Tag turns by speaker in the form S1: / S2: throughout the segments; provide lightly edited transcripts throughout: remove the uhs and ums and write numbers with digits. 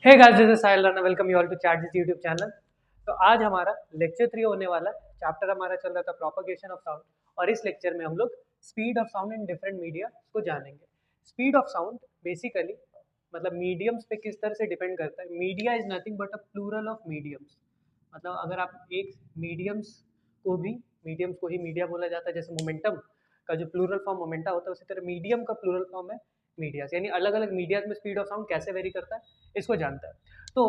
S1: Hey guys, this is Sahil Rana. Welcome you all to chat this YouTube channel. तो आज हमारा lecture 3 होने वाला। चैप्टर हमारा चल रहा था प्रोपगेशन ऑफ साउंड, और इस लेक्चर में हम लोग speed of sound in different media को जानेंगे। स्पीड ऑफ साउंड बेसिकली मतलब मीडियम्स पे किस तरह से डिपेंड करता है। Media is nothing but a plural of mediums. मतलब अगर आप एक मीडियम्स को ही मीडिया बोला जाता है। जैसे मोमेंटम का जो प्लूरल फॉर्म मोमेंटा होता है, उसी तरह मीडियम का प्लूरल फॉर्म है मीडियास। यानी अलग अलग मीडियाज में स्पीड ऑफ साउंड कैसे वेरी करता है, इसको जानता है। तो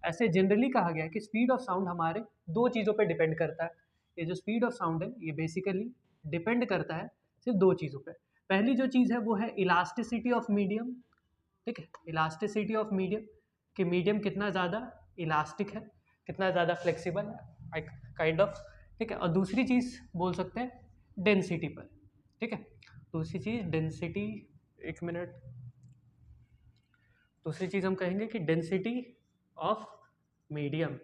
S1: ऐसे जनरली कहा गया है कि स्पीड ऑफ साउंड हमारे दो चीज़ों पे डिपेंड करता है। ये जो स्पीड ऑफ साउंड है ये बेसिकली डिपेंड करता है सिर्फ दो चीज़ों पे। पहली जो चीज़ है वो है इलास्टिसिटी ऑफ मीडियम। ठीक है, इलास्टिसिटी ऑफ मीडियम, कि मीडियम कितना ज़्यादा इलास्टिक है, कितना ज़्यादा फ्लेक्सिबल है, काइंड ऑफ। ठीक है, और दूसरी चीज़ बोल सकते हैं डेंसिटी पर। ठीक है, दूसरी चीज़ डेंसिटी, एक मिनट, दूसरी चीज़ हम कहेंगे कि डेंसिटी ऑफ मीडियम,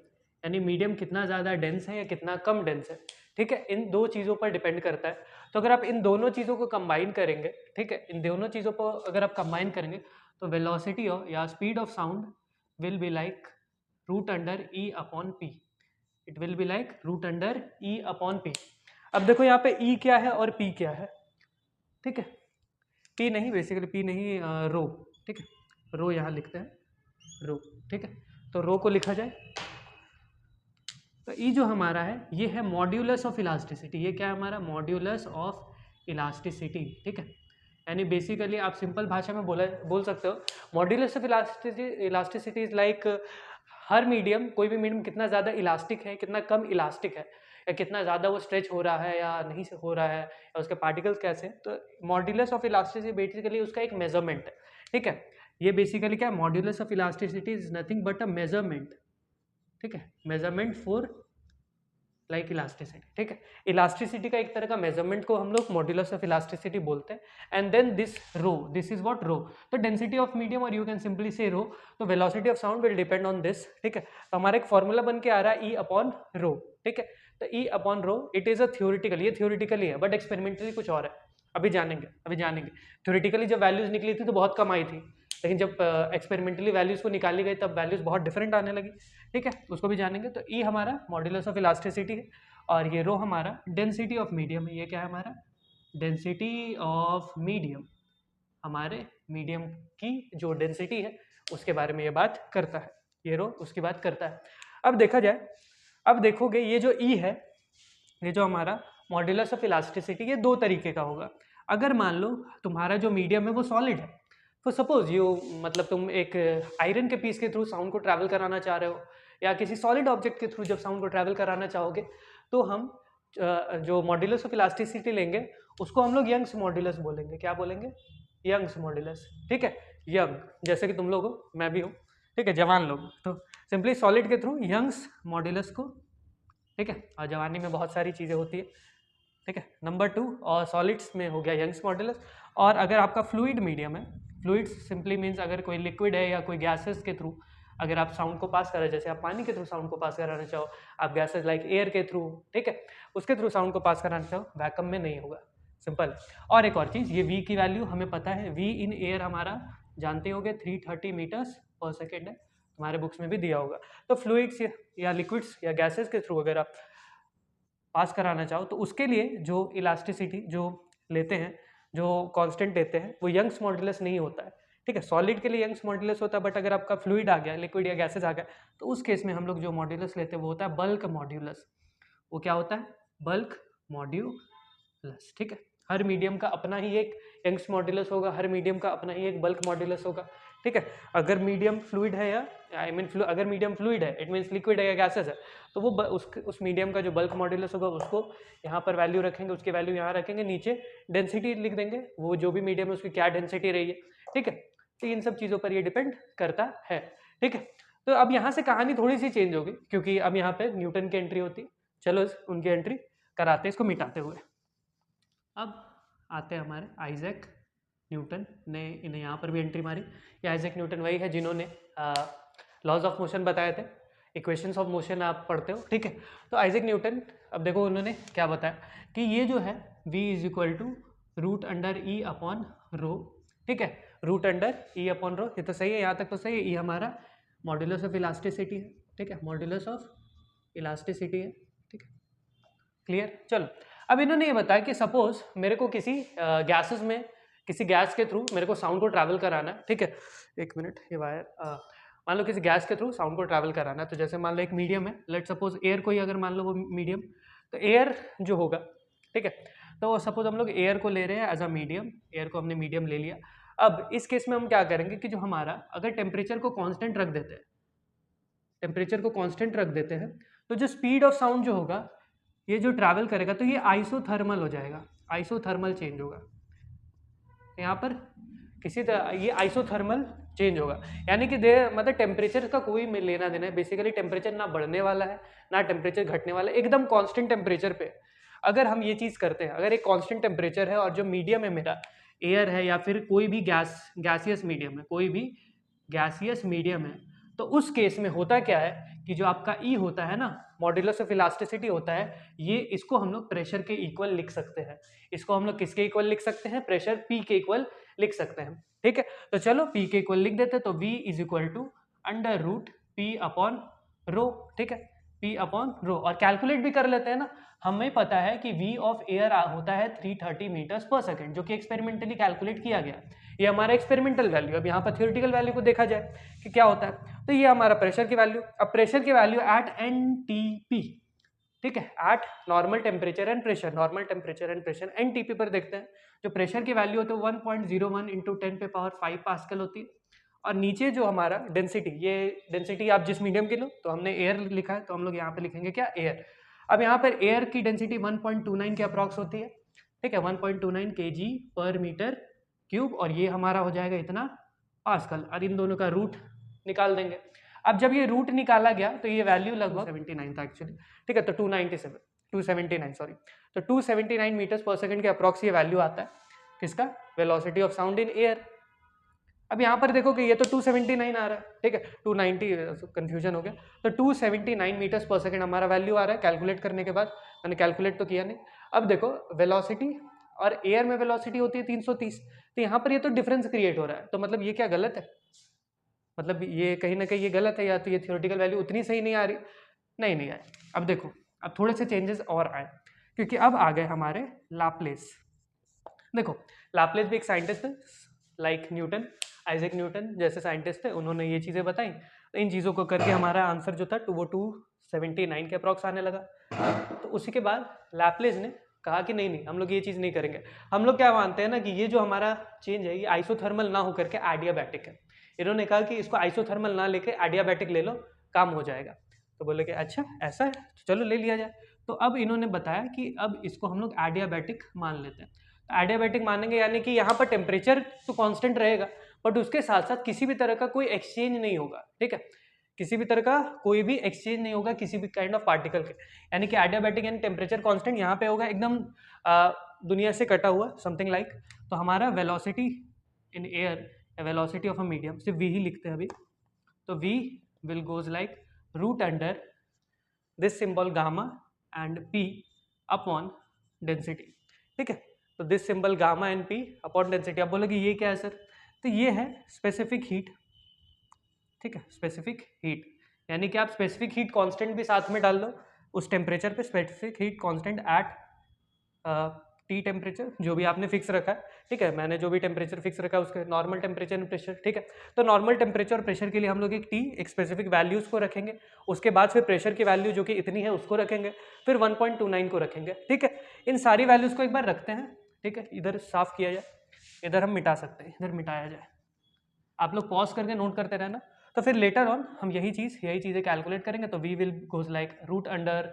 S1: यानी मीडियम कितना ज़्यादा डेंस है या कितना कम डेंस है। ठीक है, इन दो चीज़ों पर डिपेंड करता है। तो अगर आप इन दोनों चीज़ों को कंबाइन करेंगे, ठीक है, इन दोनों चीज़ों को अगर आप कंबाइन करेंगे तो वेलोसिटी ऑफ या speed of sound will be like root under E upon P. It will be like root under E upon P. अब देखो यहाँ पे ई क्या है और पी क्या है। ठीक है, पी नहीं, बेसिकली पी नहीं, रो। ठीक है, रो यहाँ लिखते हैं, रो। ठीक है, तो रो को लिखा जाए तो ई जो हमारा है ये है मॉड्यूलस ऑफ इलास्टिसिटी। ये क्या है हमारा? Modulus of elasticity. ठीक है, यानी बेसिकली आप सिंपल भाषा में बोल सकते हो modulus of elasticity is like her medium, कोई भी मीडियम कितना ज़्यादा इलास्टिक है, कितना कम इलास्टिक है, या कितना ज़्यादा वो स्ट्रेच हो रहा है या नहीं से हो रहा है, या उसके पार्टिकल्स कैसे हैं। तो मॉड्यूलस ऑफ इलास्टिसिटी बेसिकली उसका एक मेजरमेंट है। ठीक है, ये बेसिकली क्या है? Modulus of elasticity is nothing but a measurement. ठीक है, मेजरमेंट फॉर लाइक इलास्टिसिटी। ठीक है, इलास्टिसिटी का एक तरह का मेजरमेंट को हम लोग मॉड्यूलस ऑफ इलास्टिसिटी बोलते हैं। And then this rho, this is what? Rho. तो डेंसिटी ऑफ मीडियम, और you can simply say rho. तो velocity of sound will depend on this. ठीक है, तो हमारा एक फॉर्मूला बन के आ रहा है ई अपॉन रो। ठीक है, तो ई upon row it is a theoretical, ये थ्योरिटिकली है बट एक्सपेरिमेंटली कुछ और है। अभी जानेंगे। थ्योरिटिकली जब वैल्यूज निकली थी तो बहुत कम आई थी, लेकिन जब एक्सपेरिमेंटली वैल्यूज को निकाली गई तब वैल्यूज बहुत डिफरेंट आने लगी। ठीक है, उसको भी जानेंगे। तो ई हमारा मॉड्यूलस ऑफ इलास्टिसिटी है, और ये रो हमारा डेंसिटी ऑफ मीडियम है। ये क्या है हमारा? Density of medium. हमारे मीडियम की जो डेंसिटी है उसके बारे में ये बात करता है, ये रो उसकी बात करता है। अब देखा जाए, अब देखोगे ये जो ई है, ये जो हमारा मॉड्यूलस ऑफ इलास्टिसिटी, ये दो तरीके का होगा। अगर मान लो तुम्हारा जो मीडियम है वो सॉलिड है, तो सपोज यू, मतलब तुम एक आयरन के पीस के थ्रू साउंड को ट्रैवल कराना चाह रहे हो, या किसी सॉलिड ऑब्जेक्ट के थ्रू जब साउंड को ट्रैवल कराना चाहोगे, तो हम जो मॉड्यूलस ऑफ इलास्टिसिटी लेंगे उसको हम लोग यंग्स मॉड्यूलस बोलेंगे। क्या बोलेंगे? Young's modulus. ठीक है, यंग जैसे कि तुम लोग हो, मैं भी हूँ। ठीक है, जवान लोग, तो सिंपली सॉलिड के थ्रू यंग्स मॉड्यूलस को। ठीक है, और जवानी में बहुत सारी चीज़ें होती है। ठीक है, नंबर 2, और सॉलिड्स में हो गया यंग्स मॉड्यूलस। और अगर आपका फ्लूइड मीडियम है, फ्लूइड्स सिंपली मीन्स अगर कोई लिक्विड है या कोई गैसेस के थ्रू अगर आप साउंड को पास कर रहे हैं, जैसे आप पानी के थ्रू साउंड को पास कराना चाहो, आप गैसेस लाइक एयर के थ्रू, ठीक है, उसके थ्रू साउंड को पास कराना चाहो, वैक्यूम में नहीं होगा। सिंपल। और एक और चीज़, ये वी की वैल्यू हमें पता है, वी इन एयर हमारा जानते होगे 330 मीटर्स पर सेकेंड है, तुम्हारे बुक्स में भी दिया होगा। तो फ्लूइड्स या लिक्विड्स या गैसेस के थ्रू अगर आप पास कराना चाहो तो उसके लिए जो इलास्टिसिटी जो लेते हैं, जो कांस्टेंट लेते हैं, वो यंग्स मॉड्यूलस नहीं होता है। ठीक है, सॉलिड के लिए यंग्स मॉड्यूलस होता है, बट अगर आपका फ्लूइड आ गया, लिक्विड या गैसेज आ गया, तो उस केस में हम लोग जो मॉड्यूलस लेते हैं वो होता है बल्क मॉड्यूलस। वो क्या होता है? Bulk modulus. ठीक है, हर मीडियम का अपना ही एक यंग्स मॉड्यूलस होगा, हर मीडियम का अपना ही एक बल्क मॉड्यूलस होगा। ठीक है, अगर मीडियम फ्लूइड है, या आई मीन अगर मीडियम फ्लूइड है, इट मीन्स लिक्विड है या गैसेस है, तो वो उस मीडियम का जो बल्क मॉड्यूलस होगा उसको यहाँ पर वैल्यू रखेंगे, उसकी वैल्यू यहाँ रखेंगे, नीचे डेंसिटी लिख देंगे, वो जो भी मीडियम है उसकी क्या डेंसिटी रही है। ठीक है, तो इन सब चीज़ों पर ये डिपेंड करता है। ठीक है, तो अब यहाँ से कहानी थोड़ी सी चेंज होगी, क्योंकि अब यहाँ पे न्यूटन की एंट्री होती है। चलो उनकी एंट्री कराते हैं, इसको मिटाते हुए। अब आते हैं हमारे आइजैक न्यूटन ने, इन्हें यहाँ पर भी एंट्री मारी। ये आइजैक न्यूटन वही है जिन्होंने लॉज ऑफ मोशन बताए थे, इक्वेशंस ऑफ मोशन आप पढ़ते हो। ठीक है, तो आइजैक न्यूटन, अब देखो उन्होंने क्या बताया कि ये जो है v is equal to root under E upon rho. ठीक है, root under E upon rho, ये तो सही है, यहाँ तक तो सही है। ई हमारा मॉड्यूलस ऑफ इलास्टिसिटी है, ठीक है, मॉड्यूलस ऑफ इलास्टिसिटी है, ठीक है, क्लियर। चलो अब इन्होंने ये बताया कि सपोज मेरे को किसी गैसेस में, किसी गैस के थ्रू मेरे को साउंड को ट्रैवल कराना है, ठीक है, एक मिनट, ये वायर मान लो किसी गैस के थ्रू साउंड को ट्रैवल कराना है, तो जैसे मान लो एक मीडियम है, लेट सपोज एयर को ही अगर मान लो वो मीडियम, तो एयर जो होगा, ठीक है, तो सपोज हम लोग एयर को ले रहे हैं एज अ मीडियम, एयर को हमने मीडियम ले लिया। अब इस केस में हम क्या करेंगे कि जो हमारा अगर टेम्परेचर को कांस्टेंट रख देते हैं, टेम्परेचर को कांस्टेंट रख देते हैं, तो जो स्पीड ऑफ साउंड जो होगा, ये जो ट्रैवल करेगा, तो ये आइसोथर्मल हो जाएगा, आइसोथर्मल चेंज होगा यहाँ पर किसी तरह, ये आइसोथर्मल चेंज होगा, यानी कि मतलब टेम्परेचर का कोई लेना देना है, बेसिकली टेम्परेचर ना बढ़ने वाला है ना टेम्परेचर घटने वाला है, एकदम कांस्टेंट टेम्परेचर पे अगर हम ये चीज़ करते हैं, अगर एक कांस्टेंट टेम्परेचर है और जो मीडियम है मेरा एयर है या फिर कोई भी गैसियस मीडियम है, कोई भी गैसियस मीडियम है, तो उस केस में होता क्या है कि जो आपका ई होता है ना, मॉड्यूलस ऑफ इलास्टिसिटी होता है, ये इसको हम लोग प्रेशर के इक्वल लिख सकते हैं, इसको हम लोग किसके इक्वल लिख सकते हैं, प्रेशर पी के इक्वल लिख सकते हैं, ठीक है। तो चलो पी के इक्वल लिख देते हैं, तो V is equal to under root P upon rho, ठीक है, पी अपॉन रो, और कैलकुलेट भी कर लेते हैं ना, हमें पता है कि V ऑफ एयर होता है 330 मीटर्स पर सेकेंड, जो कि एक्सपेरिमेंटली कैलकुलेट किया गया, ये हमारा एक्सपेरिमेंटल वैल्यू। अब यहाँ पर थ्योरेटिकल वैल्यू को देखा जाए कि क्या होता है, तो ये हमारा प्रेशर की वैल्यू, अब प्रेशर की वैल्यू एट NTP, ठीक है, eight normal temperature and pressure, normal temperature and pressure NTP पर देखते हैं, जो प्रेशर की वैल्यू होती है 1.01 इंटू 10⁵ पास्कल होती है, और नीचे जो हमारा डेंसिटी, ये डेंसिटी आप जिस मीडियम की लो, तो हमने एयर लिखा है तो हम लोग यहाँ पे लिखेंगे क्या, एयर। अब यहाँ पर एयर की डेंसिटी 1.29 के अप्रॉक्स होती है, ठीक है, 1.29 kg पर मीटर क्यूब, और ये हमारा हो जाएगा इतना पास्कल, और इन दोनों का रूट निकाल देंगे। अब जब ये रूट निकाला गया तो ये वैल्यू लगभग 79 था एक्चुअली, ठीक है, तो 279 सॉरी, तो 279 मीटर्स पर सेकंड के अप्रॉक्स ये वैल्यू आता है किसका, velocity of sound in air. अब यहाँ पर देखो कि ये तो 279 आ रहा है, ठीक है, 290 कंफ्यूजन हो गया, तो 279 मीटर्स पर सेकंड हमारा वैल्यू आ रहा है कैलकुलेट करने के बाद, मैंने कैलकुलेट तो किया नहीं। अब देखो वेलोसिटी और एयर में वेलोसिटी होती है 330, तो यहाँ पर ये तो डिफरेंस क्रिएट हो रहा है, तो मतलब ये क्या गलत है, मतलब ये कहीं ना कहीं ये गलत है, या तो ये थ्योरेटिकल वैल्यू उतनी सही नहीं आ रही, नहीं आए। अब देखो, अब थोड़े से चेंजेस और आए, क्योंकि अब आ गए हमारे लाप्लेस। देखो लाप्लेस भी एक साइंटिस्ट है, लाइक न्यूटन, आइजैक न्यूटन जैसे साइंटिस्ट थे, उन्होंने ये चीज़ें बताई, तो इन चीज़ों को करके हमारा आंसर जो था वो 279 के अप्रॉक्स आने लगा। तो उसी के बाद लाप्लेस ने कहा कि नहीं हम लोग ये चीज़ नहीं करेंगे, हम लोग क्या मानते हैं ना कि ये जो हमारा चेंज है ये आइसोथर्मल ना होकर के एडियाबैटिक है। इन्होंने कहा कि इसको आइसोथर्मल ना लेके एडियाबैटिक ले लो, काम हो जाएगा। तो बोले कि अच्छा ऐसा है, तो चलो ले लिया जाए। तो अब इन्होंने बताया कि अब इसको हम लोग एडियाबैटिक मान लेते हैं। तो एडियाबैटिक मानेंगे यानी कि यहाँ पर टेम्परेचर तो कांस्टेंट रहेगा, बट उसके साथ साथ किसी भी तरह का कोई एक्सचेंज नहीं होगा, ठीक है, किसी भी तरह का कोई भी एक्सचेंज नहीं होगा किसी भी काइंड ऑफ पार्टिकल के, यानी कि एडियाबैटिक यानी टेम्परेचर कांस्टेंट यहाँ पे होगा एकदम दुनिया से कटा हुआ, समथिंग लाइक। तो हमारा velocity in air, velocity of a medium, सिर्फ v ही लिखते हैं अभी, तो v will goes like root under this symbol gamma and p upon density, ठीक है, तो this symbol gamma and p upon density. आप बोलोगे ये क्या है सर, तो ये है स्पेसिफिक हीट, ठीक है, स्पेसिफिक हीट, यानी कि आप स्पेसिफिक हीट कांस्टेंट भी साथ में डाल दो उस टेम्परेचर पे, specific heat constant at T temperature जो भी आपने फिक्स रखा है, ठीक है, मैंने जो भी टेम्परेचर फिक्स रखा है उसके नॉर्मल टेम्परेचर एंड प्रेशर, ठीक है, तो नॉर्मल टेम्परेचर और प्रेशर के लिए हम लोग एक टी, एक स्पेसिफिक वैल्यूज को रखेंगे, उसके बाद फिर प्रेशर की वैल्यू जो कि इतनी है उसको रखेंगे, फिर 1.29 को रखेंगे, ठीक है, इन सारी वैल्यूज को एक बार रखते हैं, ठीक है, इधर साफ किया जाए, इधर हम मिटा सकते हैं, इधर मिटाया जाए, आप लोग पॉज करके नोट करते रहना, तो फिर लेटर ऑन हम यही चीज़ें कैलकुलेट करेंगे। तो v will goes like root under,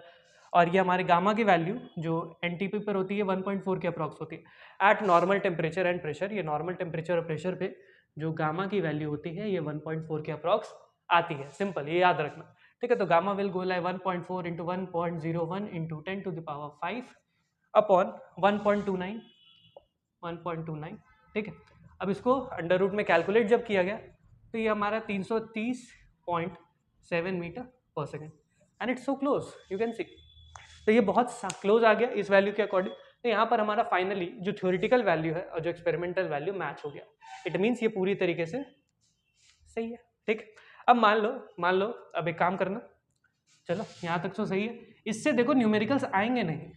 S1: और ये हमारे गामा की वैल्यू जो NTP पर होती है 1.4 के अप्रॉक्स होती है eight normal temperature and pressure, ये नॉर्मल टेम्परेचर और प्रेशर पे जो गामा की वैल्यू होती है ये 1.4 के अप्रॉक्स आती है, सिंपल, ये याद रखना, ठीक है। तो gamma will go like 1.4 into 1.01 into 10⁵ upon 1.29, ठीक है। अब इसको अंडर रूट में कैलकुलेट जब किया गया तो ये हमारा 330.7 मीटर पर second, and it's so close, you can see, तो ये बहुत क्लोज आ गया इस वैल्यू के अकॉर्डिंग। तो यहाँ पर हमारा फाइनली जो थ्योरेटिकल वैल्यू है और जो एक्सपेरिमेंटल वैल्यू मैच हो गया, इट मीन्स ये पूरी तरीके से सही है, ठीक। अब मान लो अब एक काम करना, चलो यहाँ तक तो सही है। इससे देखो न्यूमेरिकल्स आएंगे नहीं,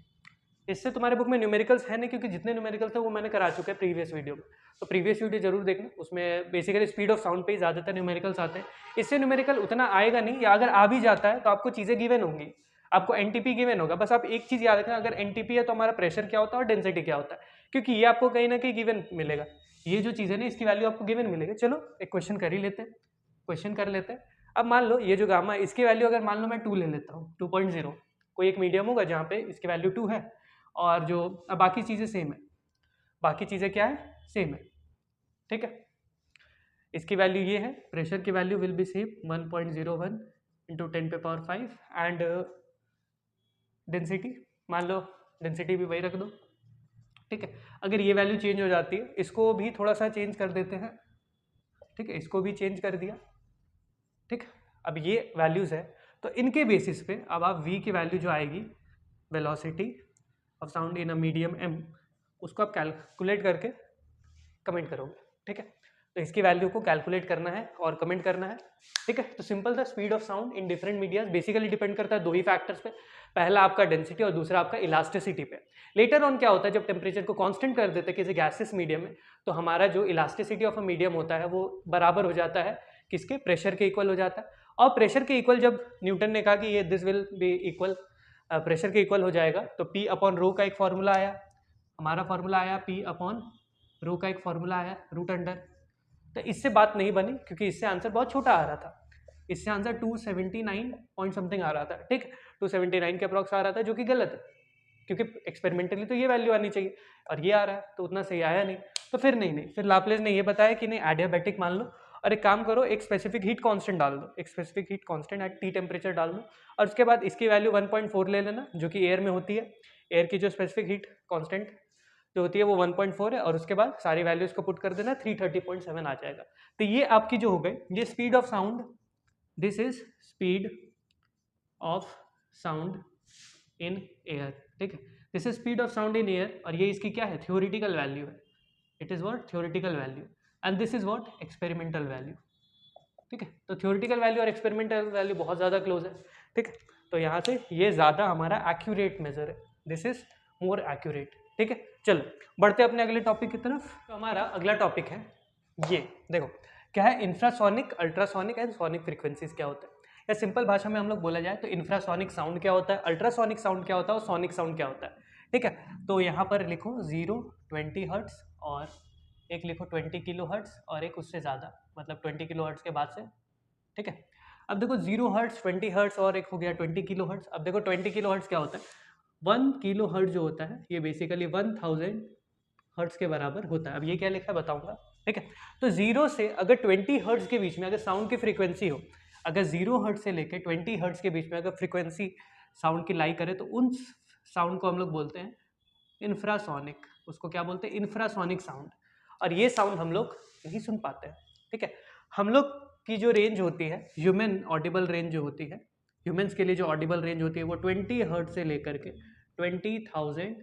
S1: इससे तुम्हारे बुक में न्यूमेरिकल्स है नहीं, क्योंकि जितने न्यूमेरिकल्स थे वो मैंने करा चुके हैं प्रीवियस वीडियो में। तो प्रीवियस वीडियो जरूर देखना, उसमें बेसिकली स्पीड ऑफ साउंड पे ही ज़्यादातर न्यूमेरिकल्स आते हैं। इससे न्यूमेरिकल उतना आएगा नहीं, या अगर आ भी जाता है तो आपको चीज़ें गिवन होंगी, आपको एनटीपी गिवन होगा। बस आप एक चीज़ याद रखना, अगर एनटीपी है तो हमारा प्रेशर क्या होता है और डेंसिटी क्या होता है, क्योंकि ये आपको कहीं ना कहीं गिवन मिलेगा। ये जो चीज़ है ना इसकी वैल्यू आपको गिवन मिलेगी। चलो एक क्वेश्चन कर ही लेते हैं, क्वेश्चन कर लेते हैं। अब मान लो ये जो गामा है इसकी वैल्यू अगर मान लो मैं 2 ले लेता हूँ, 2.0, कोई एक मीडियम होगा जहाँ पे इसकी वैल्यू 2 है, और जो अब बाकी चीज़ें सेम है, बाकी चीज़ें क्या है, सेम है, ठीक है। इसकी वैल्यू ये है, प्रेशर की value will be same 1.01 into 10⁵ and density मान लो डेंसिटी भी वही रख दो, ठीक है। अगर ये वैल्यू चेंज हो जाती है, इसको भी थोड़ा सा चेंज कर देते हैं, ठीक है, इसको भी चेंज कर दिया, ठीक। अब ये वैल्यूज़ है, तो इनके बेसिस पे अब आप v की वैल्यू जो आएगी, velocity of sound in a medium m, उसको आप कैलकुलेट करके कमेंट करोगे, ठीक है। तो इसकी वैल्यू को कैलकुलेट करना है और कमेंट करना है, ठीक है। तो सिंपल था, speed of sound in different medias basically depend करता है दो ही फैक्टर्स पे, पहला आपका डेंसिटी और दूसरा आपका इलास्टिसिटी पे। लेटर ऑन क्या होता है, जब टेम्परेचर को कांस्टेंट कर देते हैं किसी गैसियस मीडियम में, तो हमारा जो इलास्टिसिटी ऑफ अ मीडियम होता है वो बराबर हो जाता है किसके, प्रेशर के इक्वल हो जाता है। और प्रेशर के इक्वल जब न्यूटन ने कहा कि ये this will be equal, pressure के इक्वल हो जाएगा, तो P अपॉन रो का एक फॉर्मूला आया, हमारा फॉर्मूला आया P अपॉन रो का एक फॉर्मूला आया रूट अंडर। तो इससे बात नहीं बनी, क्योंकि इससे आंसर बहुत छोटा आ रहा था, इससे आंसर 279 पॉइंट समथिंग आ रहा था, ठीक, 279 के अप्रॉक्स आ रहा था, जो कि गलत है, क्योंकि एक्सपेरिमेंटली तो ये वैल्यू आनी चाहिए और ये आ रहा है, तो उतना सही आया नहीं। तो फिर नहीं, फिर लाप्लेस ने ये बताया कि नहीं एडियाबैटिक मान लो, और एक काम करो, एक स्पेसिफिक हीट कांस्टेंट डाल दो, एक specific heat constant at T temperature डाल दो, और उसके बाद इसकी वैल्यू 1.4 ले लेना, जो कि एयर में होती है, एयर की जो स्पेसिफिक हीट कांस्टेंट जो होती है वो 1.4 है, और उसके बाद सारी वैल्यूज को पुट कर देना, 330.7 आ जाएगा। तो ये आपकी जो हो गई, ये speed of sound, this is speed of sound in air, ठीक है, this is speed of sound in air, और ये इसकी क्या है, थ्योरेटिकल वैल्यू है, it is what, theoretical value, and this is what, experimental value, ठीक है। तो थ्योरेटिकल वैल्यू और एक्सपेरिमेंटल वैल्यू बहुत ज़्यादा क्लोज है, ठीक है। तो यहाँ से ये ज़्यादा हमारा एक्यूरेट मेजर है, दिस इज मोर एक्यूरेट, ठीक है। चलो बढ़ते अपने अगले टॉपिक की तरफ। तो हमारा अगला टॉपिक है ये, देखो क्या है, infrasonic, ultrasonic and sonic frequencies क्या होता है, या सिंपल भाषा में हम लोग बोला जाए तो इंफ्रासोनिक साउंड क्या होता है, अल्ट्रासोनिक साउंड क्या होता है और सोनिक साउंड क्या होता है, ठीक है। तो यहाँ पर लिखो 0, 20 हर्ट्स, और एक लिखो 20 किलो हर्ट्स, और एक उससे ज़्यादा, मतलब 20 किलो हर्ट्स के बाद से, ठीक है। अब देखो 0 हर्ट्स, 20 हर्ट्स, और एक हो गया 20 किलो हर्ट्स। अब देखो 20 किलो हर्ट्स क्या होता है, 1 किलो हर्ट्स जो होता है ये बेसिकली 1000 हर्ट्स के बराबर होता है। अब ये क्या लिखा है बताऊंगा, ठीक है। तो 0 से अगर 20 हर्ट्स के बीच में अगर साउंड की फ्रीक्वेंसी हो, अगर 0 हर्ट्स से लेकर 20 हर्ट्स के बीच में अगर फ्रीक्वेंसी साउंड की लाई करे, तो उन साउंड को हम लोग बोलते हैं इंफ्रासोनिक, उसको क्या बोलते हैं, इंफ्रासोनिक साउंड। और ये साउंड हम लोग नहीं सुन पाते हैं, ठीक है। हम लोग की जो रेंज होती है, ह्यूमन ऑडिबल रेंज जो होती है, ह्यूमंस के लिए जो ऑडिबल रेंज होती है वो 20 हर्ट्स से लेकर के 20,000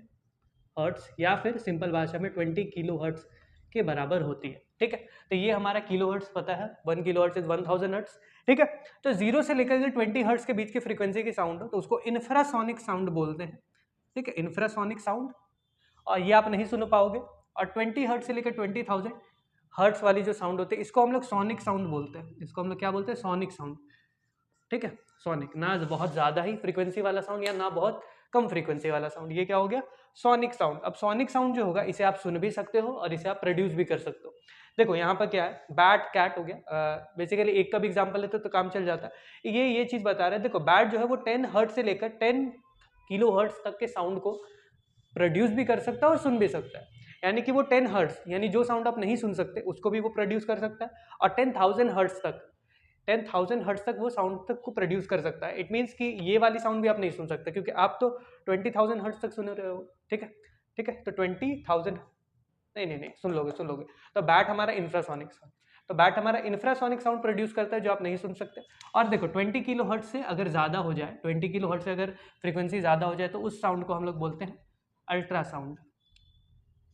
S1: हर्ट्स, या फिर सिंपल भाषा में 20 किलो हर्ट्स के बराबर होती है, ठीक है। तो ये हमारा किलो हर्ट्स पता है, 1 किलो हर्ट्स इज 1000 हर्ट्स, ठीक है। तो 0 से लेकर के 20 हर्ट्स के बीच की फ्रीक्वेंसी की साउंड हो तो उसको इंफ्रासोनिक साउंड बोलते हैं, ठीक है, इंफ्रासोनिक साउंड। और ये आप नहीं सुन पाओगे। और 20 हर्ट्स से लेकर 20,000 हर्ट्स वाली जो साउंड होती है इसको हम लोग सोनिक साउंड बोलते हैं, इसको हम लोग क्या बोलते हैं, सोनिक साउंड, ठीक है। सोनिक, ना बहुत ज़्यादा ही फ्रीक्वेंसी वाला साउंड या ना बहुत कम फ्रीक्वेंसी वाला साउंड, ये क्या हो गया, सोनिक साउंड। अब सोनिक साउंड जो होगा इसे आप सुन भी सकते हो और इसे आप प्रोड्यूस भी कर सकते हो। देखो यहाँ पर क्या है, बैट कैट हो गया, बेसिकली एक का भी एग्जांपल लेते तो काम चल जाता है। ये चीज़ बता रहे हैं, देखो बैट जो है वो 10 हर्ट्स से लेकर 10 किलो हर्ट्स तक के साउंड को प्रोड्यूस भी कर सकता है और सुन भी सकता है, यानी कि वो 10 हर्ट्स, यानी जो साउंड आप नहीं सुन सकते उसको भी वो प्रोड्यूस कर सकता है, और 10,000 हर्ट्स तक, 10,000 हर्ट्स तक वो साउंड तक को प्रोड्यूस कर सकता है। इट मीन्स कि ये वाली साउंड भी आप नहीं सुन सकते, क्योंकि आप तो 20,000 हर्ट्स तक सुन रहे हो, ठीक है, ठीक है। तो 20,000 नहीं सुन लोगे। तो बैट हमारा इंफ्रासोनिक साउंड, तो बैट हमारा इंफ्रासोनिक साउंड प्रोड्यूस करता है जो आप नहीं सुन सकते। और देखो 20 किलो हर्ट्स से अगर ज़्यादा हो जाए, 20 किलो हर्ट्स से अगर फ्रीक्वेंसी ज़्यादा हो जाए तो उस साउंड को हम लोग बोलते हैं अल्ट्रासाउंड,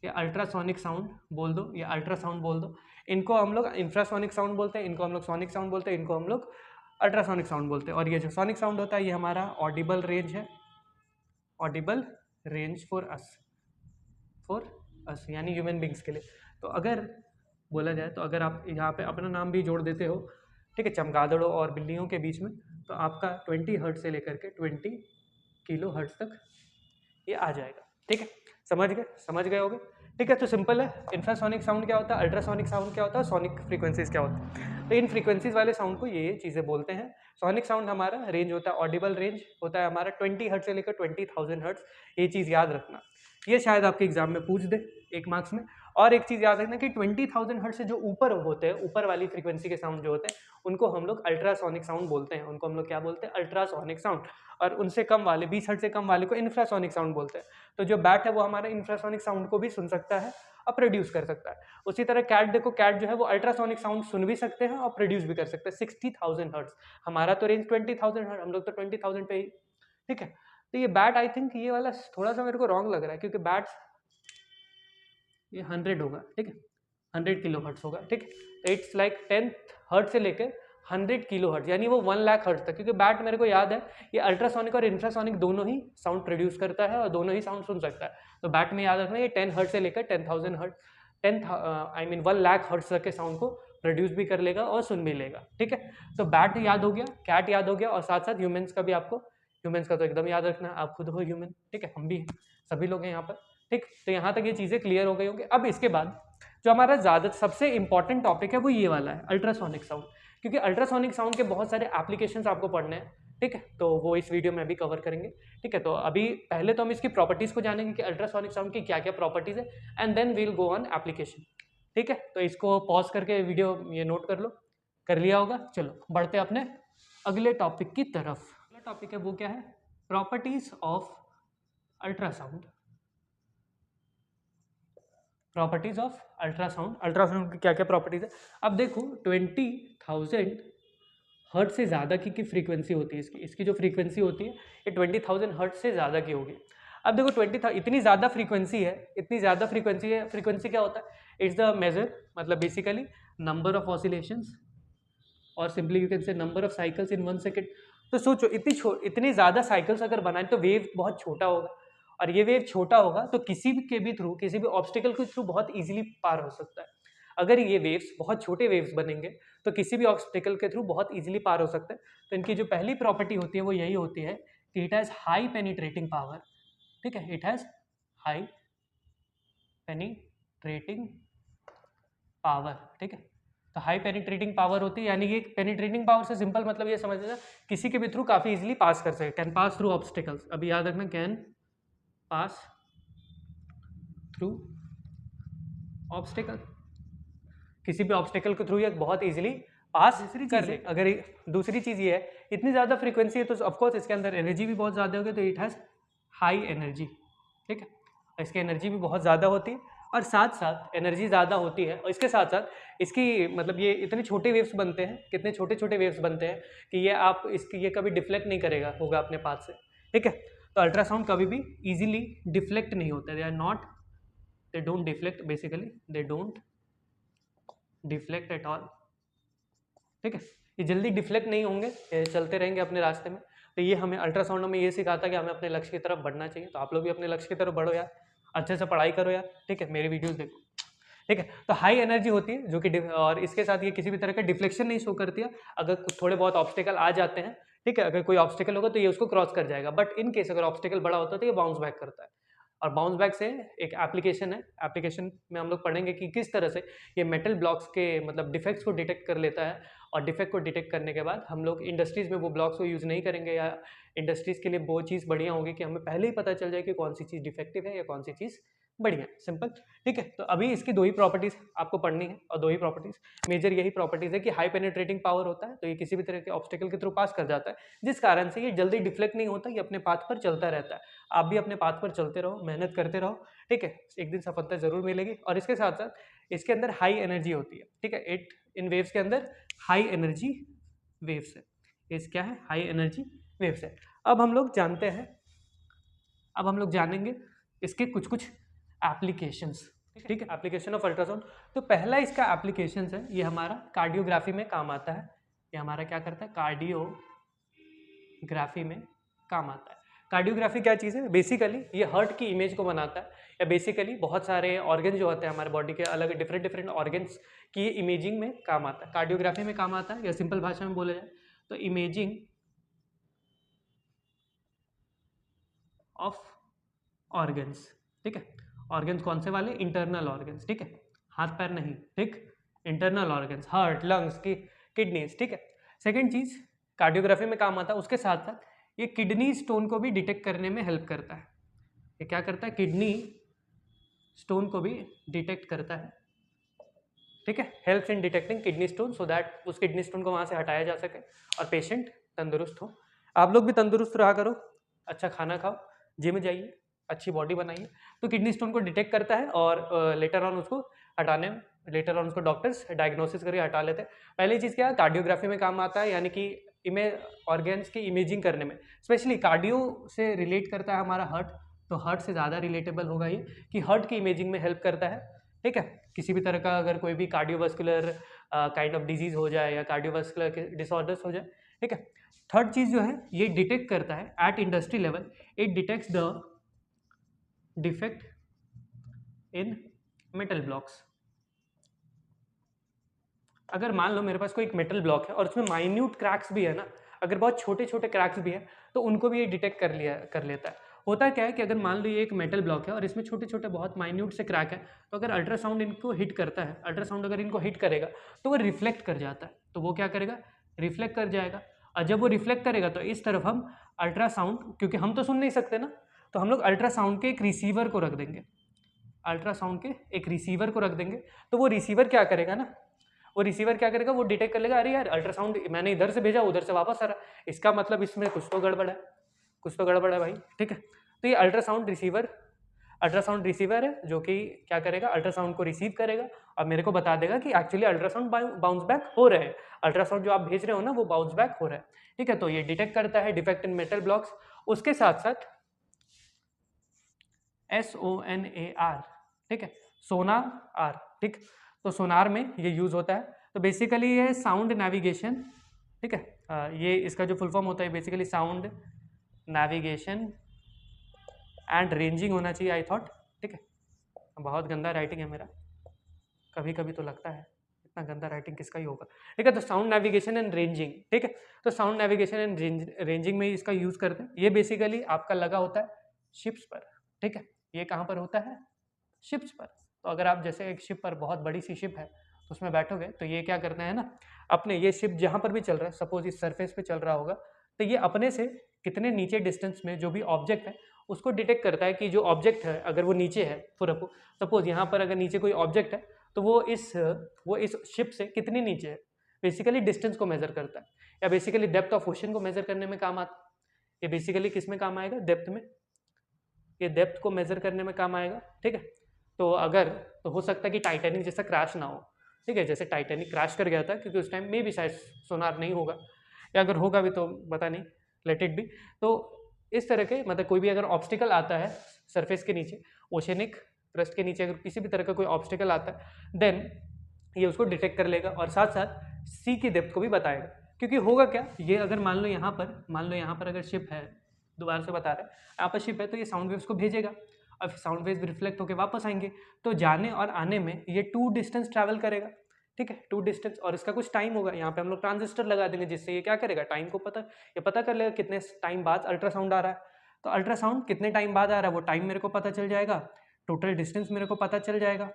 S1: या अल्ट्रासोनिक साउंड बोल दो, या अल्ट्रासाउंड बोल दो। इनको हम लोग इंफ्रासोनिक साउंड बोलते हैं, इनको हम लोग सोनिक साउंड बोलते हैं, इनको हम लोग अल्ट्रासोनिक साउंड बोलते हैं। और ये जो सोनिक साउंड होता है ये हमारा ऑडिबल रेंज है, ऑडिबल रेंज फॉर अस यानी ह्यूमन बींग्स के लिए। तो अगर बोला जाए तो अगर आप यहाँ पे अपना नाम भी जोड़ देते हो, ठीक है, चमगादड़ों और बिल्लियों के बीच में, तो आपका 20 हर्ट्ज से लेकर के 20 किलो हर्ट्ज तक ये आ जाएगा। ठीक है, समझ गए होगे। ठीक है, तो सिंपल है। इंफ्रासोनिक साउंड क्या होता है, अल्ट्रासोनिक साउंड क्या होता है, सोनिक फ्रीक्वेंसीज क्या होता है। तो इन फ्रीक्वेंसीज वाले साउंड को ये चीज़ें बोलते हैं। सोनिक साउंड हमारा रेंज होता है, ऑडिबल रेंज होता है हमारा 20 हर्ट्ज से लेकर 20,000 हर्ट्ज। ये चीज़ याद रखना, ये शायद आपके एग्जाम में पूछ दे 1 मार्क्स में। और एक चीज़ याद रखना कि 20,000 हर्ट्ज से जो ऊपर होते हैं, ऊपर वाली फ्रीक्वेंसी के साउंड जो होते हैं, उनको हम लोग अल्ट्रासोनिक साउंड बोलते हैं। उनको हम लोग क्या बोलते हैं, अल्ट्रासोनिक साउंड। और उनसे कम वाले 20 हर्ट्ज से कम वाले को इंफ्रासोनिक साउंड बोलते हैं। तो जो बैट है वो हमारा इंफ्रासोनिक साउंड को भी सुन सकता है और प्रोड्यूस कर सकता है। उसी तरह कैट देखो, कैट जो है वो अल्ट्रासोनिक साउंड सुन भी सकते हैं और प्रोड्यूस भी कर सकते हैं। 60,000 हर्ट्ज, हमारा तो रेंज 20,000 हर्ट्ज, हम लोग तो 20,000 पे ही। ठीक है, तो ये बैट आई थिंक ये वाला थोड़ा सा मेरे को रॉन्ग लग रहा है, क्योंकि बैट ये 100 होगा। ठीक है, 100 किलो हर्ट्ज होगा। ठीक है, तो इट्स लाइक 10 हर्ट्ज से लेकर 100 किलो हर्ट्ज, यानी वो 1 लाख हर्ट्ज तक। क्योंकि बैट मेरे को याद है ये अल्ट्रासोनिक और इंफ्रासोनिक दोनों ही साउंड प्रोड्यूस करता है और दोनों ही साउंड सुन सकता है। तो बैट में याद रखना ये 10 हर्ट्ज से लेकर 10,000 हर्ट्ज, 1 लाख हर्ट्ज तक के साउंड को प्रोड्यूस भी कर लेगा और सुन भी लेगा। ठीक है, तो बैट याद हो गया, कैट याद हो गया, और साथ साथ ह्यूमंस का भी आपको, ह्यूमंस का तो एकदम याद रखना है, आप खुद हो ह्यूमन। ठीक है, हम भी हैं, सभी लोग हैं यहाँ पर। ठीक, तो यहाँ तक ये चीज़ें क्लियर हो गई होंगी। अब इसके बाद जो हमारा ज़्यादा सबसे इंपॉर्टेंट टॉपिक है वो ये वाला है, अल्ट्रासोनिक साउंड। क्योंकि अल्ट्रासोनिक साउंड के बहुत सारे एप्लीकेशंस आपको पढ़ने हैं। ठीक है, तो वो इस वीडियो में भी कवर करेंगे। ठीक है, तो अभी पहले तो हम इसकी प्रॉपर्टीज़ को जानेंगे कि अल्ट्रासोनिक साउंड की क्या क्या प्रॉपर्टीज़ है, and then we'll go on application. ठीक है, तो इसको पॉज करके वीडियो ये नोट कर लो, कर लिया होगा। चलो बढ़ते अपने अगले टॉपिक की तरफ। अगला टॉपिक है वो क्या है, properties of ultrasound. Properties of ultrasound, ultrasound की क्या क्या प्रॉपर्टीज है। अब देखो 20,000 हर्ट्ज से ज़्यादा की फ्रीक्वेंसी होती है इसकी जो फ्रीक्वेंसी होती है ये 20,000 हर्ट्ज से ज़्यादा की होगी। अब देखो 20,000 इतनी ज़्यादा फ्रीक्वेंसी है, इतनी ज़्यादा फ्रीक्वेंसी है। फ्रीक्वेंसी क्या होता है, इट्स द मेजर, मतलब बेसिकली नंबर ऑफ ऑसिलेशंस, और simply you can say number of cycles in 1 second. तो सोचो इतनी ज़्यादा साइकिल्स अगर बनाए तो वेव बहुत छोटा होगा, और ये वेव छोटा होगा तो किसी भी के भी थ्रू, किसी भी ऑब्स्टिकल के थ्रू बहुत इजीली पार हो सकता है। अगर ये वेव्स बहुत छोटे वेव्स बनेंगे तो किसी भी ऑब्स्टिकल के थ्रू बहुत इजीली पार हो सकता है। तो इनकी जो पहली प्रॉपर्टी होती है वो यही होती है कि it has high penetrating power. ठीक है, it has high penetrating power. ठीक है, तो हाई पेनिट्रेटिंग पावर होती है, यानी कि पेनिट्रेटिंग पावर से सिंपल मतलब ये समझ लेना किसी के भी थ्रू काफ़ी इजीली पास कर सके, कैन पास थ्रू ऑब्स्टिकल्स। अभी याद रखना, कैन पास थ्रू ऑब्स्टिकल, किसी भी ऑब्स्टिकल के थ्रू ये बहुत इजीली पास कर ले। अगर दूसरी चीज़ ये है इतनी ज़्यादा फ्रीक्वेंसी है तो ऑफकोर्स इसके अंदर एनर्जी भी बहुत ज़्यादा होगी, तो इट हैज़ हाई एनर्जी। ठीक है, इसकी एनर्जी भी बहुत ज़्यादा होती है, और साथ साथ एनर्जी ज़्यादा होती है और इसके साथ साथ इसकी मतलब ये इतने छोटे वेव्स बनते हैं, कितने छोटे छोटे वेव्स बनते हैं कि ये आप इसकी ये कभी डिफ्लेक्ट नहीं करेगा होगा अपने पास से। ठीक है, तो अल्ट्रासाउंड कभी भी इजीली डिफ्लेक्ट नहीं होता है, they don't deflect, basically they don't deflect at all. ठीक है, ये जल्दी डिफ्लेक्ट नहीं होंगे, ये चलते रहेंगे अपने रास्ते में। तो ये हमें अल्ट्रासाउंड में ये सिखाता है कि हमें अपने लक्ष्य की तरफ बढ़ना चाहिए। तो आप लोग भी अपने लक्ष्य की तरफ बढ़ो यार, अच्छे से पढ़ाई करो यार। ठीक है, मेरी वीडियोस देखो। ठीक है, तो हाई एनर्जी होती है जो कि और इसके साथ ये किसी भी तरह का डिफ्लेक्शन नहीं शो करती है। अगर कुछ थोड़े बहुत ऑब्स्टिकल आ जाते हैं, ठीक है, अगर कोई ऑब्स्टिकल होगा तो ये उसको क्रॉस कर जाएगा, बट इन केस अगर ऑब्स्टिकल बड़ा होता है तो ये बाउंस बैक करता है। और बाउंस बैक से एक एप्लीकेशन है, एप्लीकेशन में हम लोग पढ़ेंगे कि किस तरह से ये मेटल ब्लॉक्स के मतलब डिफेक्ट्स को डिटेक्ट कर लेता है, और डिफेक्ट को डिटेक्ट करने के बाद हम लोग इंडस्ट्रीज़ में वो ब्लॉक्स को यूज़ नहीं करेंगे, या इंडस्ट्रीज़ के लिए वो चीज़ बढ़िया होगी कि हमें पहले ही पता चल जाए कि कौन सी चीज़ डिफेक्टिव है या कौन सी चीज़ बढ़िया है। सिंपल। ठीक है, तो अभी इसकी 2 ही प्रॉपर्टीज़ आपको पढ़नी है, और 2 ही प्रॉपर्टीज़ मेजर यही प्रॉपर्टीज़ है कि हाई पेनिट्रेटिंग पावर होता है, तो ये किसी भी तरह के ऑब्स्टिकल के थ्रू पास कर जाता है, जिस कारण से ये जल्दी डिफ्लेक्ट नहीं होता, ये अपने पाथ पर चलता रहता है। आप भी अपने पाथ पर चलते रहो, मेहनत करते रहो। ठीक है, एक दिन सफलता जरूर मिलेगी। और इसके साथ साथ इसके अंदर हाई एनर्जी होती है। ठीक है, इन वेव्स के अंदर हाई एनर्जी वेव्स है, इस क्या है, हाई एनर्जी वेव्स है। अब हम लोग जानते हैं, अब हम लोग जानेंगे इसके कुछ कुछ एप्लीकेशंस। ठीक है, एप्लीकेशन ऑफ अल्ट्रासाउंड। तो पहला इसका एप्लीकेशन है, ये हमारा कार्डियोग्राफी में काम आता है। ये हमारा क्या करता है, कार्डियोग्राफी में काम आता है। कार्डियोग्राफी क्या चीज़ है, बेसिकली ये हार्ट की इमेज को बनाता है, या बेसिकली बहुत सारे ऑर्गन जो होते हैं हमारे बॉडी के, अलग डिफरेंट डिफरेंट ऑर्गन्स की इमेजिंग में काम आता है, कार्डियोग्राफी में काम आता है। या सिंपल भाषा में बोला जाए तो इमेजिंग ऑफ ऑर्गन्स। ठीक है, ऑर्गन्स कौन से वाले, इंटरनल ऑर्गन्स। ठीक है, हाथ पैर नहीं, ठीक, इंटरनल ऑर्गन्स, हार्ट, लंग्स की, किडनीज। ठीक है, सेकेंड चीज कार्डियोग्राफी में काम आता है। उसके साथ साथ ये किडनी स्टोन को भी डिटेक्ट करने में हेल्प करता है। ये क्या करता है, किडनी स्टोन को भी डिटेक्ट करता है। ठीक है, helps in detecting kidney stone so that उस किडनी स्टोन को वहां से हटाया जा सके और पेशेंट तंदुरुस्त हो। आप लोग भी तंदुरुस्त रहा करो, अच्छा खाना खाओ, जिम जाइए, अच्छी बॉडी बनाइए। तो किडनी स्टोन को डिटेक्ट करता है और लेटर ऑन उसको हटाने में, लेटर ऑन उसको डॉक्टर्स डायग्नोसिस करके हटा लेते हैं। पहली चीज़ क्या है, कार्डियोग्राफी में काम आता है, यानी कि ऑर्गेन्स की इमेजिंग करने में। स्पेशली कार्डियो से रिलेट करता है हमारा हार्ट, तो हार्ट से ज़्यादा रिलेटेबल होगा ये कि हार्ट की इमेजिंग में हेल्प करता है। ठीक है, किसी भी तरह का अगर कोई भी कार्डियोवास्कुलर काइंड ऑफ डिजीज हो जाए या कार्डियोवास्कुलर डिसऑर्डर्स हो जाए। ठीक है, थर्ड चीज़ जो है ये डिटेक्ट करता है at industry level, it detects the defect in metal blocks. अगर मान लो मेरे पास कोई एक मेटल ब्लॉक है और उसमें माइन्यूट क्रैक्स भी है ना, अगर बहुत छोटे छोटे क्रैक्स भी है तो उनको भी ये डिटेक्ट कर लेता है। होता क्या है कि अगर मान लो ये एक मेटल ब्लॉक है और इसमें छोटे छोटे बहुत माइन्यूट से क्रैक है, तो अगर अल्ट्रासाउंड इनको हिट करता है, अल्ट्रासाउंड अगर इनको हिट करेगा तो वो रिफ्लेक्ट कर जाता है। तो वो क्या करेगा, रिफ्लेक्ट कर जाएगा। और जब वो रिफ्लेक्ट करेगा तो इस तरफ हम अल्ट्रासाउंड, क्योंकि हम तो सुन नहीं सकते ना, तो हम लोग अल्ट्रासाउंड के एक रिसीवर को रख देंगे, अल्ट्रासाउंड के एक रिसीवर को रख देंगे। तो वो रिसीवर क्या करेगा ना, वो रिसीवर क्या करेगा, वो डिटेक्ट कर लेगा, अरे यार अल्ट्रासाउंड मैंने इधर से भेजा उधर से वापस आ रहा, इसका मतलब इसमें कुछ तो गड़बड़ है, कुछ तो गड़बड़ है भाई। ठीक है, तो ये अल्ट्रासाउंड रिसीवर है जो कि क्या करेगा, अल्ट्रासाउंड को रिसीव करेगा और मेरे को बता देगा कि एक्चुअली अल्ट्रासाउंड बाउंस बैक हो रहे हैं, अल्ट्रासाउंड जो आप भेज रहे हो ना वो बाउंस बैक हो रहा है। ठीक है, तो ये डिटेक्ट करता है डिफेक्ट इन मेटल ब्लॉक्स। उसके साथ साथ SONAR, ठीक है, सोनार आर। ठीक, तो सोनार में ये यूज होता है। तो बेसिकली ये साउंड नेविगेशन, ठीक है, ये इसका जो फुल फॉर्म होता है basically sound navigation and ranging होना चाहिए आई थॉट। ठीक है, बहुत गंदा राइटिंग है मेरा, कभी कभी तो लगता है इतना गंदा राइटिंग किसका ही होगा। ठीक है, तो साउंड नेविगेशन एंड रेंजिंग। ठीक है, तो साउंड नेविगेशन एंड रेंजिंग में इसका यूज करते हैं। ये बेसिकली आपका लगा होता है शिप्स पर। ठीक है, ये कहाँ पर होता है, शिप्स पर। तो अगर आप जैसे एक शिप पर, बहुत बड़ी सी शिप है तो उसमें बैठोगे, तो ये क्या करते हैं ना, अपने ये शिप जहाँ पर भी चल रहा है, सपोज इस सरफेस पे चल रहा होगा, तो ये अपने से कितने नीचे डिस्टेंस में जो भी ऑब्जेक्ट है उसको डिटेक्ट करता है कि जो ऑब्जेक्ट है अगर वो नीचे है, सपोज यहाँ पर अगर नीचे कोई ऑब्जेक्ट है तो वो इस शिप से कितनी नीचे है, बेसिकली डिस्टेंस को मेजर करता है। या बेसिकली डेप्थ ऑफ ओशन को मेजर करने में काम आता है। ये बेसिकली किस में काम आएगा, डेप्थ में, ये डेप्थ को मेजर करने में काम आएगा। ठीक है, तो अगर तो हो सकता है कि टाइटैनिक जैसा क्रैश ना हो। ठीक है, जैसे टाइटैनिक क्रैश कर गया था, क्योंकि उस टाइम में भी शायद सोनार नहीं होगा, या अगर होगा भी तो पता नहीं, लेट इट बी। तो इस तरह के मतलब कोई भी अगर ऑब्स्टिकल आता है सरफेस के नीचे, ओशनिक क्रस्ट के नीचे अगर किसी भी तरह का कोई ऑब्स्टिकल आता है, देन ये उसको डिटेक्ट कर लेगा और साथ साथ सी की डेप्थ को भी बताएगा। क्योंकि होगा क्या, ये अगर मान लो यहाँ पर अगर शिप है, दोबारा से बता रहे हैं, यहाँ पर शिप है तो ये साउंड वेव्स को भेजेगा और फिर साउंड वेव्स रिफ्लेक्ट होकर वापस आएंगे। तो जाने और आने में ये 2 डिस्टेंस ट्रैवल करेगा। ठीक है, 2 डिस्टेंस, और इसका कुछ टाइम होगा। यहाँ पे हम लोग ट्रांजिस्टर लगा देंगे जिससे ये क्या करेगा, टाइम को पता कर लेगा कितने टाइम बाद अल्ट्रासाउंड आ रहा है। तो अल्ट्रासाउंड कितने टाइम बाद आ रहा है वो टाइम मेरे को पता चल जाएगा, टोटल डिस्टेंस मेरे को पता चल जाएगा।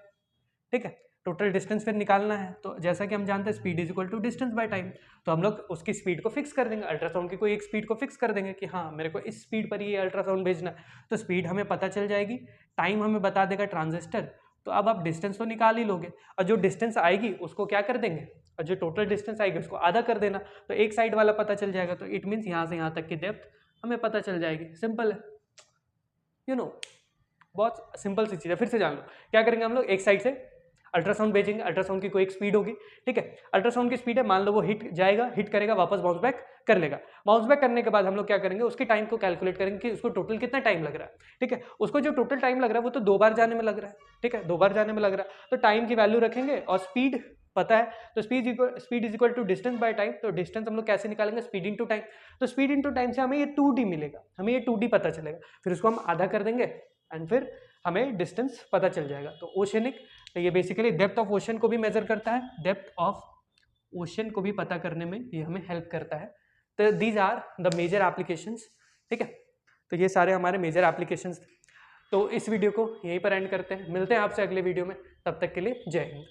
S1: ठीक है, टोटल डिस्टेंस फिर निकालना है, तो जैसा कि हम जानते हैं speed is equal to distance by time, तो हम लोग उसकी स्पीड को फिक्स कर देंगे, अल्ट्रासाउंड की कोई एक स्पीड को फिक्स कर देंगे कि हाँ मेरे को इस स्पीड पर ये अल्ट्रासाउंड भेजना है। तो स्पीड हमें पता चल जाएगी, टाइम हमें बता देगा ट्रांजिस्टर। तो अब आप डिस्टेंस तो निकाल ही लोगे, और जो डिस्टेंस आएगी उसको क्या कर देंगे, और जो टोटल डिस्टेंस आएगी उसको आधा कर देना, तो एक साइड वाला पता चल जाएगा। तो इट मीन्स यहाँ से यहाँ तक की डेप्थ हमें पता चल जाएगी। सिंपल है, यू नो, बहुत सिंपल सी चीज़ है। फिर से जान लो क्या करेंगे हम लोग, एक साइड से अल्ट्रासाउंड भेजेंगे, अल्ट्रासाउंड की कोई एक स्पीड होगी, ठीक है, अल्ट्रासाउंड की स्पीड है, मान लो वो हिट जाएगा, हिट करेगा, वापस बाउंस बैक कर लेगा। बाउंस बैक करने के बाद हम लोग क्या करेंगे, उसके टाइम को कैलकुलेट करेंगे कि उसको टोटल कितना टाइम लग रहा है, ठीक है, उसको जो टोटल टाइम लग रहा है वो तो 2 बार जाने में लग रहा है, ठीक है, 2 बार जाने में लग रहा है, तो टाइम की वैल्यू रखेंगे और स्पीड पता है, तो speed is equal to distance by time, तो डिस्टेंस हम लोग कैसे निकालेंगे, स्पीड इनटू टाइम, तो स्पीड इनटू टाइम से हमें ये 2d मिलेगा, हमें ये 2d पता चलेगा, फिर उसको हम आधा कर देंगे एंड फिर हमें डिस्टेंस पता चल जाएगा। तो ओशनिक, तो ये बेसिकली डेप्थ ऑफ ओशन को भी मेजर करता है, डेप्थ ऑफ ओशन को भी पता करने में ये हमें हेल्प करता है। तो these are the major applications, ठीक है, तो ये सारे हमारे मेजर एप्लीकेशंस। तो इस वीडियो को यहीं पर एंड करते हैं, मिलते हैं आपसे अगले वीडियो में, तब तक के लिए जय हिंद।